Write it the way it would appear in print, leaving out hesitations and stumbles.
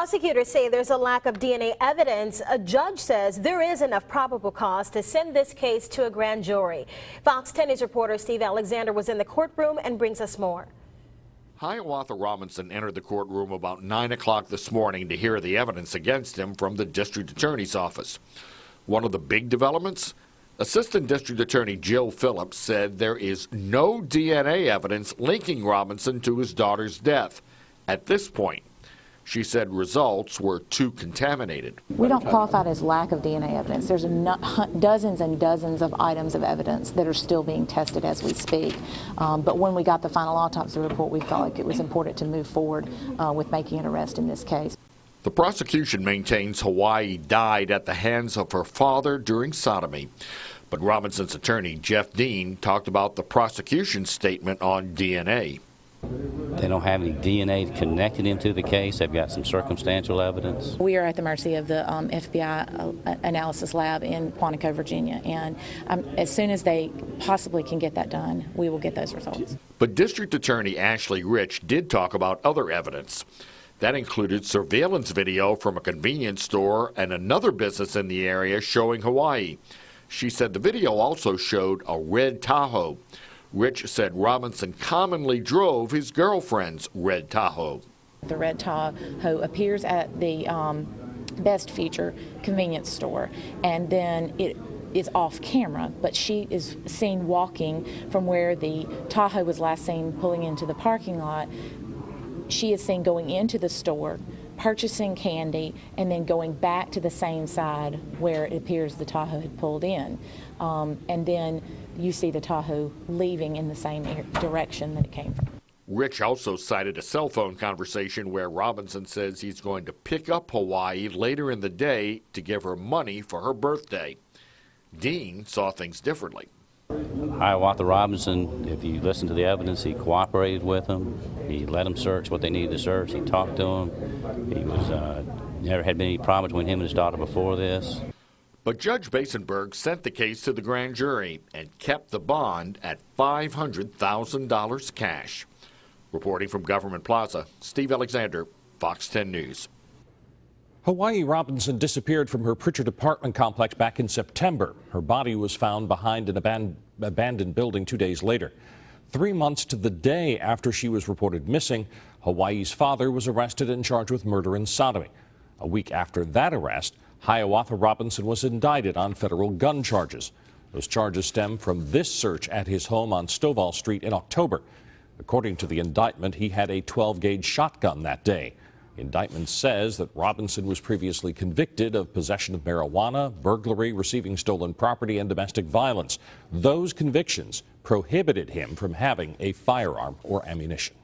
Prosecutors say there's a lack of DNA evidence. A judge says there is enough probable cause to send this case to a grand jury. Fox 10 News reporter Steve Alexander was in the courtroom and brings us more. Hiawatha Robinson entered the courtroom about 9 o'clock this morning to hear the evidence against him from the district attorney's office. One of the big developments? Assistant District Attorney Jill Phillips said there is no DNA evidence linking Robinson to his daughter's death at this point. She said results were too contaminated. We don't qualify it as lack of DNA evidence. There's dozens and dozens of items of evidence that are still being tested as we speak. But when we got the final autopsy report, we felt like it was important to move forward with making an arrest in this case. The prosecution maintains Hawaii died at the hands of her father during sodomy. But Robinson's attorney, Jeff Dean, talked about the prosecution's statement on DNA. They don't have any DNA connecting him to the case. They've got some circumstantial evidence. We are at the mercy of the FBI analysis lab in Quantico, Virginia, and as soon as they possibly can get that done, we will get those results. But District Attorney Ashley Rich did talk about other evidence. That included surveillance video from a convenience store and another business in the area showing Hawaii. She said the video also showed a red Tahoe. Rich said Robinson commonly drove his girlfriend's red Tahoe. The red Tahoe appears at the Best Feature convenience store, and then it is off camera, but she is seen walking from where the Tahoe was last seen pulling into the parking lot. She is seen going into the store, purchasing candy, and then going back to the same side where it appears the Tahoe had pulled in. And then you see the Tahoe leaving in the same direction that it came from. Rich also cited a cell phone conversation where Robinson says he's going to pick up Hawaii later in the day to give her money for her birthday. Dean saw things differently. Hiawatha Robinson, if you listen to the evidence, he cooperated with them. He let them search what they needed to search. He talked to them. He was never had been any problem between him and his daughter before this. But Judge Basenberg sent the case to the grand jury and kept the bond at $500,000 cash. Reporting from Government Plaza, Steve Alexander, Fox 10 News. Hawaii Robinson disappeared from her Pritchard apartment complex back in September. Her body was found behind an abandoned building 2 days later. 3 months to the day after she was reported missing, Hawaii's father was arrested and charged with murder and sodomy. A week after that arrest, Hiawatha Robinson was indicted on federal gun charges. Those charges stem from this search at his home on Stovall Street in October. According to the indictment, he had a 12-gauge shotgun that day. The indictment says that Robinson was previously convicted of possession of marijuana, burglary, receiving stolen property, and domestic violence. Those convictions prohibited him from having a firearm or ammunition.